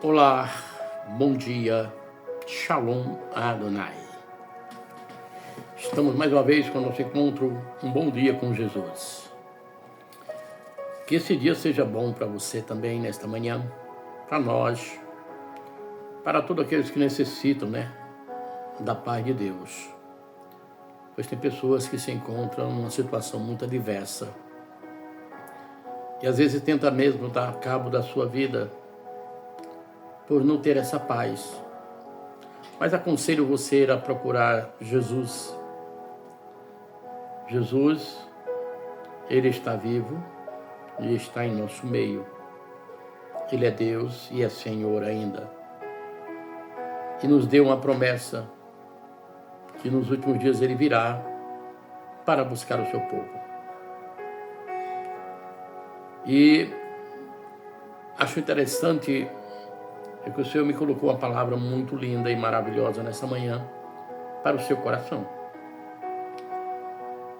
Olá, bom dia, Shalom Adonai. Estamos mais uma vez com o nosso encontro, um bom dia com Jesus. Que esse dia seja bom para você também nesta manhã, para nós, para todos aqueles que necessitam, da paz de Deus. Pois tem pessoas que se encontram numa situação muito adversa e às vezes tenta mesmo dar cabo da sua vida por não ter essa paz. Mas aconselho você a procurar Jesus. Jesus, Ele está vivo e está em nosso meio. Ele é Deus e é Senhor ainda. E nos deu uma promessa que nos últimos dias Ele virá para buscar o seu povo. E acho interessante que o Senhor me colocou uma palavra muito linda e maravilhosa nessa manhã para o seu coração.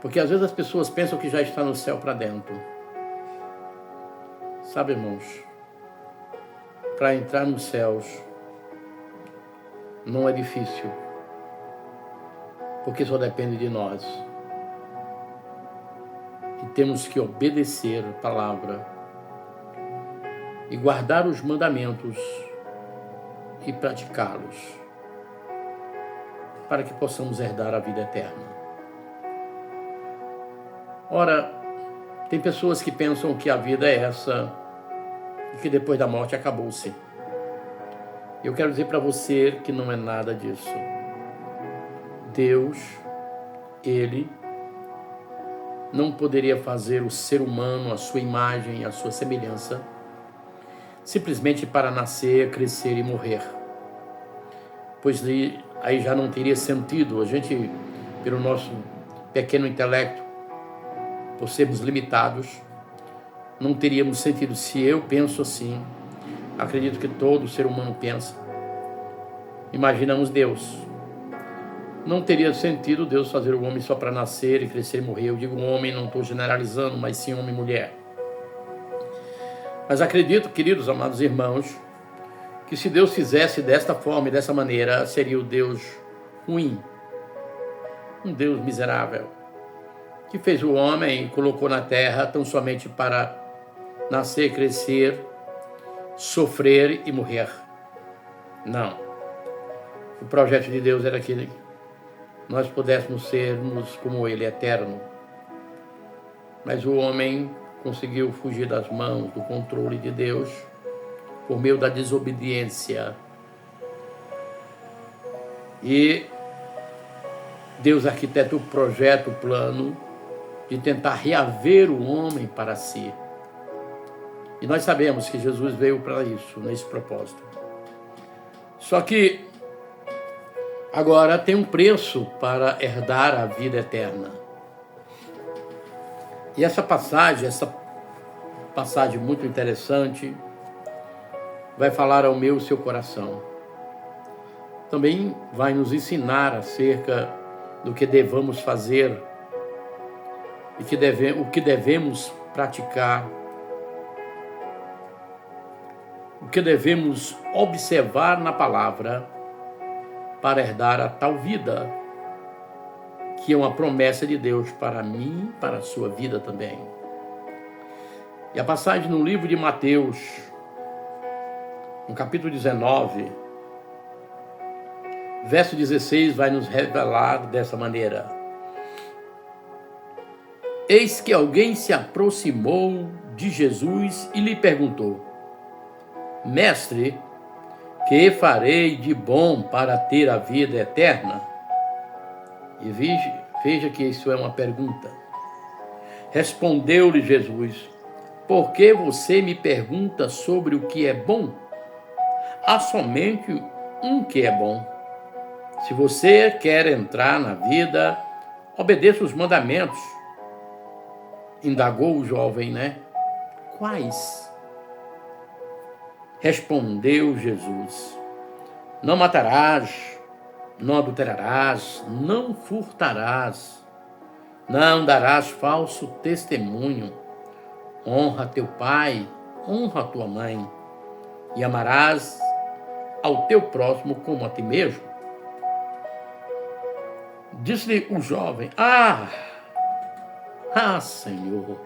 Porque às vezes as pessoas pensam que já está no céu para dentro. Sabe, irmãos, para entrar nos céus não é difícil, porque só depende de nós. E temos que obedecer a palavra e guardar os mandamentos e praticá-los, para que possamos herdar a vida eterna. Ora, tem pessoas que pensam que a vida é essa e que depois da morte acabou-se. Eu quero dizer para você que não é nada disso. Deus, Ele não poderia fazer o ser humano a sua imagem, a sua semelhança, simplesmente para nascer, crescer e morrer. Pois aí já não teria sentido. A gente, pelo nosso pequeno intelecto, por sermos limitados, não teríamos sentido. Se eu penso assim, acredito que todo ser humano pensa, imaginamos Deus. Não teria sentido Deus fazer o homem só para nascer e crescer e morrer. Eu digo homem, não estou generalizando, mas sim homem e mulher. Mas acredito, queridos, amados irmãos, que se Deus fizesse desta forma e dessa maneira, seria o Deus ruim, um Deus miserável, que fez o homem e colocou na terra tão somente para nascer, crescer, sofrer e morrer. Não. O projeto de Deus era que nós pudéssemos sermos como Ele, eterno. Mas o homem conseguiu fugir das mãos, do controle de Deus, por meio da desobediência. E Deus arquiteta o projeto, o plano, de tentar reaver o homem para si. E nós sabemos que Jesus veio para isso, nesse propósito. Só que agora tem um preço para herdar a vida eterna. E essa passagem muito interessante, vai falar ao meu e seu coração. Também vai nos ensinar acerca do que devemos fazer e o que devemos praticar, o que devemos observar na palavra para herdar a tal vida, que é uma promessa de Deus para mim e para a sua vida também. E a passagem no livro de Mateus, no capítulo 19, verso 16, vai nos revelar dessa maneira. Eis que alguém se aproximou de Jesus e lhe perguntou: Mestre, que farei de bom para ter a vida eterna? E veja que isso é uma pergunta. Respondeu-lhe Jesus: Por que você me pergunta sobre o que é bom? Há somente um que é bom. Se você quer entrar na vida, obedeça os mandamentos. Indagou o jovem, Quais? Respondeu Jesus: Não matarás, não adulterarás, não furtarás, não darás falso testemunho, honra teu pai, honra tua mãe, e amarás ao teu próximo como a ti mesmo. Disse-lhe o jovem: Senhor,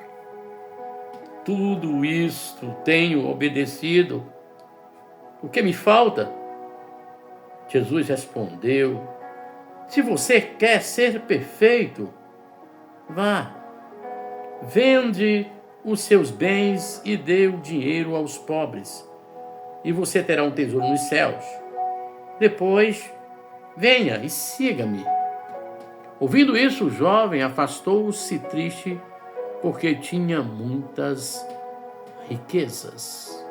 tudo isto tenho obedecido. O que me falta? Jesus respondeu: se você quer ser perfeito, vá, vende os seus bens e dê o dinheiro aos pobres, e você terá um tesouro nos céus. Depois, venha e siga-me. Ouvindo isso, o jovem afastou-se triste, porque tinha muitas riquezas.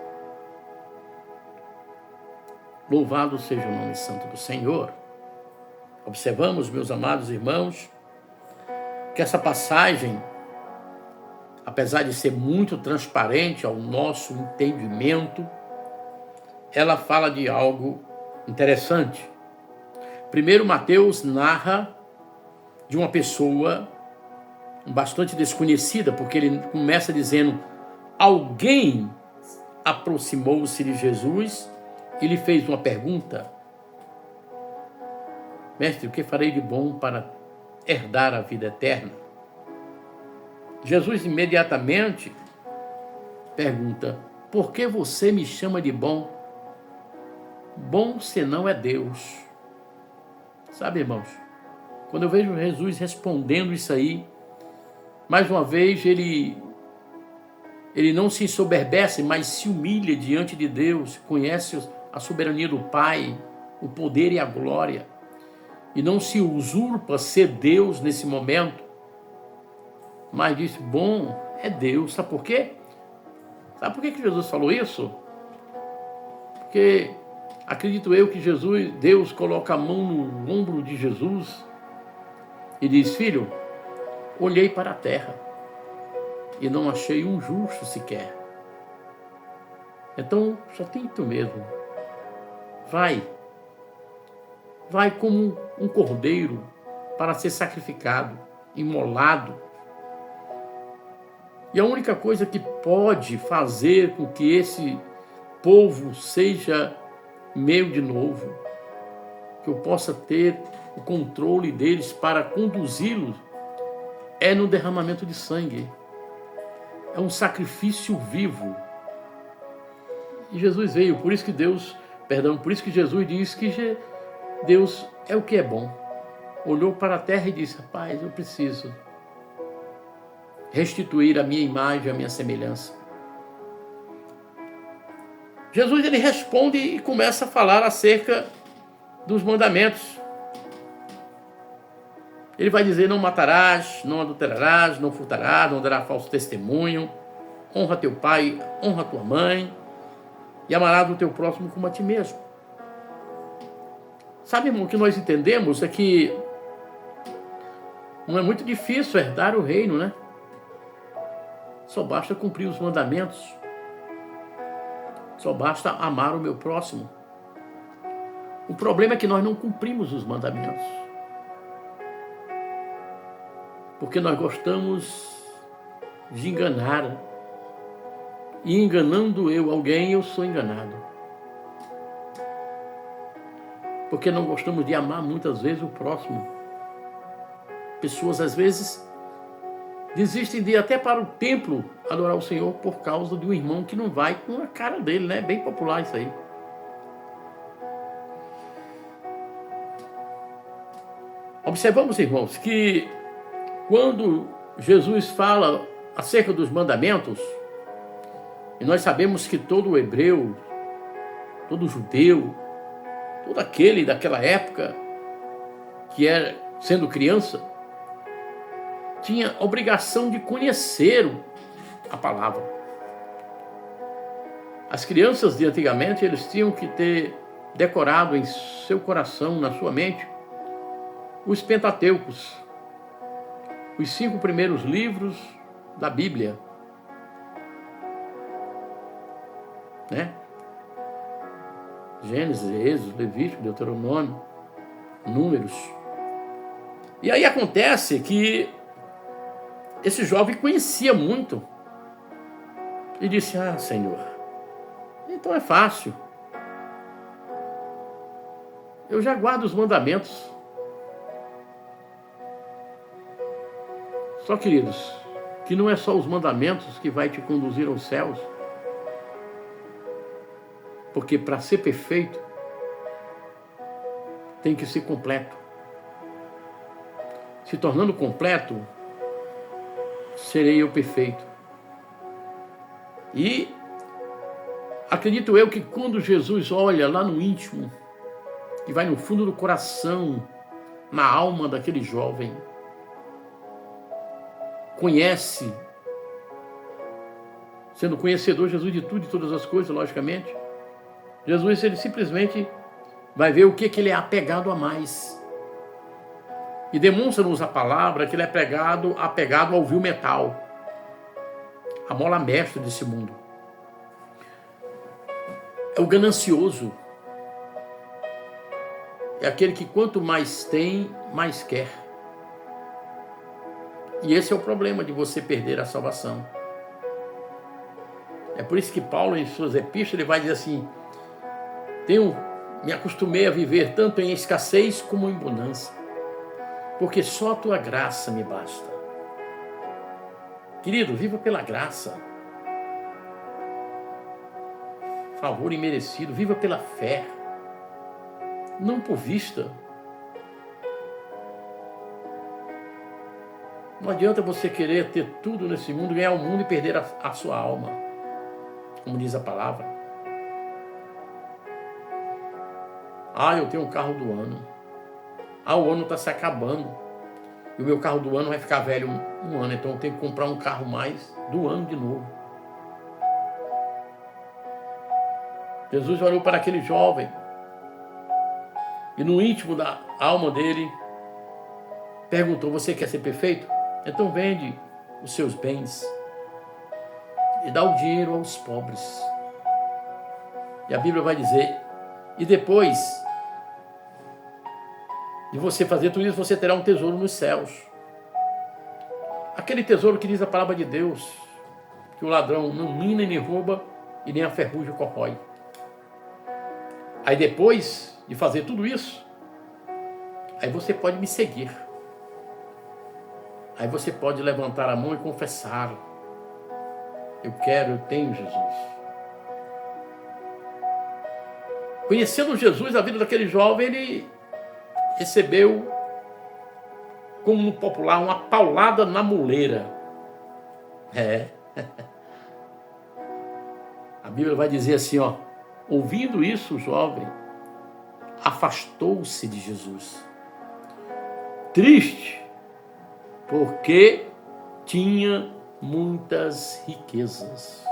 Louvado seja o nome santo do Senhor. Observamos, meus amados irmãos, que essa passagem, apesar de ser muito transparente ao nosso entendimento, ela fala de algo interessante. Primeiro, Mateus narra de uma pessoa bastante desconhecida, porque ele começa dizendo: alguém aproximou-se de Jesus e lhe fez uma pergunta: mestre, o que farei de bom para herdar a vida eterna? Jesus imediatamente pergunta: por que você me chama de bom? Bom senão é Deus. Sabe, irmãos, quando eu vejo Jesus respondendo isso aí, mais uma vez ele não se ensoberbece, mas se humilha diante de Deus, conhece a soberania do Pai, o poder e a glória, e não se usurpa ser Deus nesse momento, mas diz: bom é Deus. Sabe por quê? Sabe por que Jesus falou isso? Porque acredito eu que Deus coloca a mão no ombro de Jesus e diz: filho, olhei para a terra e não achei um justo sequer. Então só tem tu mesmo. Vai como um cordeiro para ser sacrificado, imolado. E a única coisa que pode fazer com que esse povo seja meu de novo, que eu possa ter o controle deles para conduzi-los, é no derramamento de sangue. É um sacrifício vivo. E Jesus veio, por isso que Jesus disse que Deus é o que é bom. Olhou para a terra e disse: rapaz, eu preciso restituir a minha imagem, a minha semelhança. Jesus, ele responde e começa a falar acerca dos mandamentos. Ele vai dizer: não matarás, não adulterarás, não furtarás, não darás falso testemunho, honra teu pai, honra tua mãe, e amarás o teu próximo como a ti mesmo. Sabe, irmão, o que nós entendemos é que não é muito difícil herdar o reino, né? Só basta cumprir os mandamentos. Só basta amar o meu próximo. O problema é que nós não cumprimos os mandamentos. Porque nós gostamos de enganar. E enganando alguém, eu sou enganado. Porque não gostamos de amar muitas vezes o próximo. Pessoas às vezes desistem de ir até para o templo adorar o Senhor por causa de um irmão que não vai com a cara dele, né? Bem popular isso aí. Observamos, irmãos, que quando Jesus fala acerca dos mandamentos, e nós sabemos que todo hebreu, todo judeu, todo aquele daquela época que era sendo criança, tinha obrigação de conhecer a palavra. As crianças de antigamente, eles tinham que ter decorado em seu coração, na sua mente, os Pentateucos, os 5 primeiros livros da Bíblia, né? Gênesis, Êxodo, Levítico, Deuteronômio, Números. E aí acontece que esse jovem conhecia muito e disse: Senhor, então é fácil. Eu já guardo os mandamentos. Só, queridos, que não é só os mandamentos que vai te conduzir aos céus. Porque para ser perfeito, tem que ser completo. Se tornando completo, serei eu perfeito. E acredito eu que quando Jesus olha lá no íntimo, que vai no fundo do coração, na alma daquele jovem, conhece, sendo conhecedor Jesus de tudo e todas as coisas, logicamente, Jesus, ele simplesmente vai ver o que ele é apegado a mais. E demonstra-nos a palavra que ele é apegado ao vil metal, a mola mestra desse mundo. É o ganancioso. É aquele que quanto mais tem, mais quer. E esse é o problema de você perder a salvação. É por isso que Paulo, em suas epístolas, ele vai dizer assim: me acostumei a viver tanto em escassez como em abundância, porque só a tua graça me basta. Querido, viva pela graça. Favor imerecido, viva pela fé, não por vista. Não adianta você querer ter tudo nesse mundo, ganhar o mundo e perder a sua alma, como diz a palavra. Eu tenho um carro do ano. O ano está se acabando. E o meu carro do ano vai ficar velho um ano, então eu tenho que comprar um carro mais do ano de novo. Jesus olhou para aquele jovem e no íntimo da alma dele perguntou: você quer ser perfeito? Então vende os seus bens e dá o dinheiro aos pobres. E a Bíblia vai dizer: e depois de você fazer tudo isso, você terá um tesouro nos céus. Aquele tesouro que diz a palavra de Deus, que o ladrão não mina nem rouba e nem a ferrugem corrói. Aí depois de fazer tudo isso, aí você pode me seguir. Aí você pode levantar a mão e confessar: eu tenho Jesus. Conhecendo Jesus, a vida daquele jovem, ele recebeu, como no popular, uma paulada na muleira. A Bíblia vai dizer assim, ouvindo isso, o jovem afastou-se de Jesus, triste, porque tinha muitas riquezas.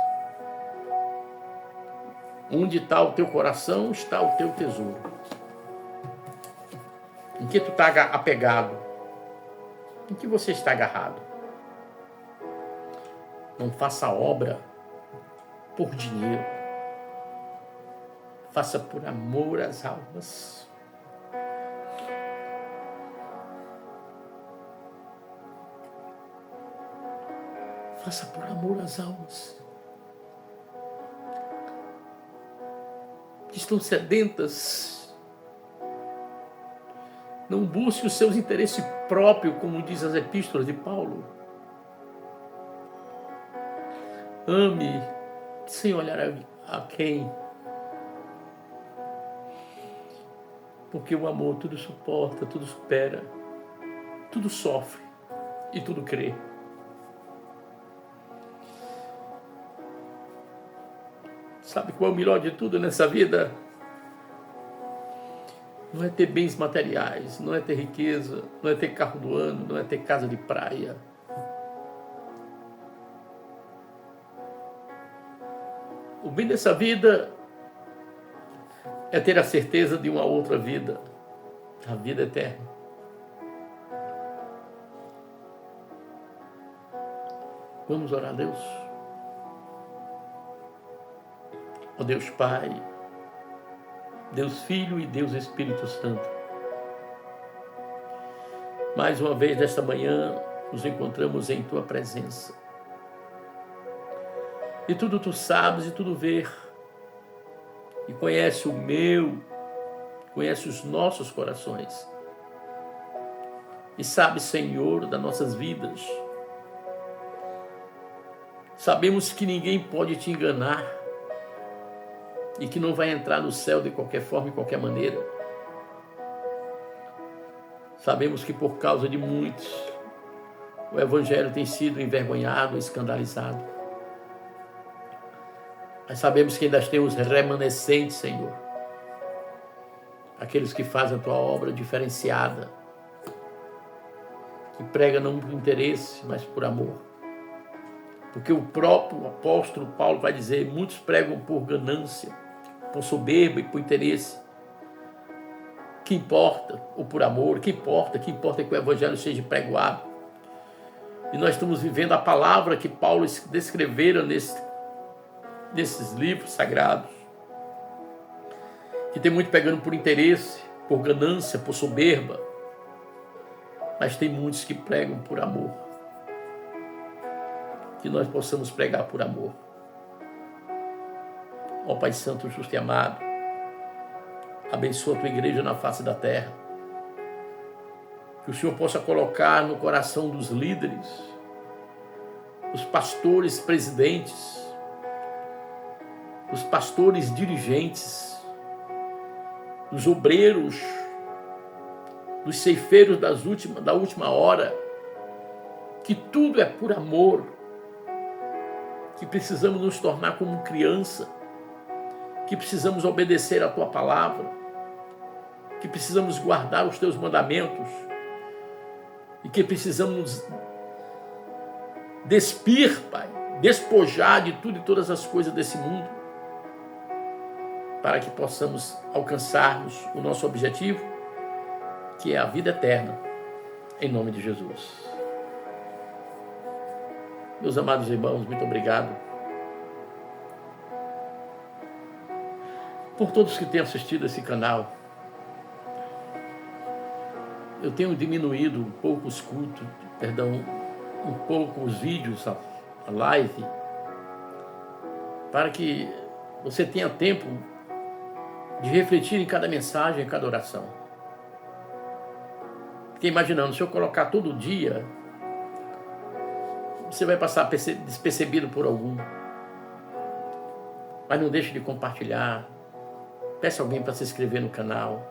Onde está o teu coração, está o teu tesouro. Em que tu está apegado? Em que você está agarrado? Não faça obra por dinheiro. Faça por amor às almas. Faça por amor às almas que estão sedentas. Não busque os seus interesses próprios, como diz as epístolas de Paulo. Ame sem olhar a quem. Porque o amor tudo suporta, tudo supera, tudo sofre e tudo crê. Sabe qual é o melhor de tudo nessa vida? Não é ter bens materiais, não é ter riqueza, não é ter carro do ano, não é ter casa de praia. O bem dessa vida é ter a certeza de uma outra vida, a vida eterna. Vamos orar a Deus. Ó Deus Pai, Deus Filho e Deus Espírito Santo. Mais uma vez nesta manhã nos encontramos em Tua presença. E tudo Tu sabes e tudo vês. E conhece o meu conhece os nossos corações e sabe, Senhor, das nossas vidas. Sabemos que ninguém pode te enganar e que não vai entrar no céu de qualquer forma e qualquer maneira. Sabemos que por causa de muitos, o Evangelho tem sido envergonhado, escandalizado. Mas sabemos que ainda temos remanescentes, Senhor. Aqueles que fazem a Tua obra diferenciada, que prega não por interesse, mas por amor. Porque o próprio apóstolo Paulo vai dizer, muitos pregam por ganância, por soberba e por interesse. Que importa? Ou por amor? Que importa é que o Evangelho seja pregoado. E nós estamos vivendo a palavra que Paulo descrevera nesses livros sagrados. Que tem muito pegando por interesse, por ganância, por soberba. Mas tem muitos que pregam por amor. Que nós possamos pregar por amor. Ó Pai Santo, justo e amado, abençoa a Tua igreja na face da terra. Que o Senhor possa colocar no coração dos líderes, os pastores presidentes, os pastores dirigentes, os obreiros, os ceifeiros da última hora, que tudo é por amor, que precisamos nos tornar como criança, que precisamos obedecer a Tua palavra, que precisamos guardar os Teus mandamentos e que precisamos despir, Pai, despojar de tudo e todas as coisas desse mundo, para que possamos alcançarmos o nosso objetivo, que é a vida eterna, em nome de Jesus. Meus amados irmãos, muito obrigado por todos que têm assistido esse canal. Eu tenho diminuído um pouco os cultos, um pouco os vídeos, a live, para que você tenha tempo de refletir em cada mensagem, em cada oração. Fiquei imaginando, se eu colocar todo dia, você vai passar despercebido por algum. Mas não deixe de compartilhar. Peça alguém para se inscrever no canal.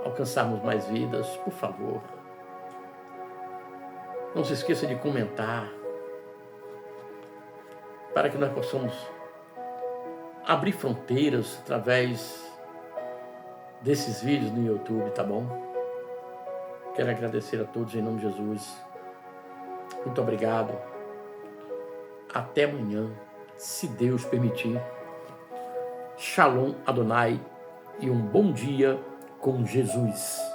Alcançarmos mais vidas, por favor. Não se esqueça de comentar, para que nós possamos abrir fronteiras através desses vídeos no YouTube, tá bom? Quero agradecer a todos em nome de Jesus. Muito obrigado. Até amanhã, se Deus permitir. Shalom Adonai e um bom dia com Jesus.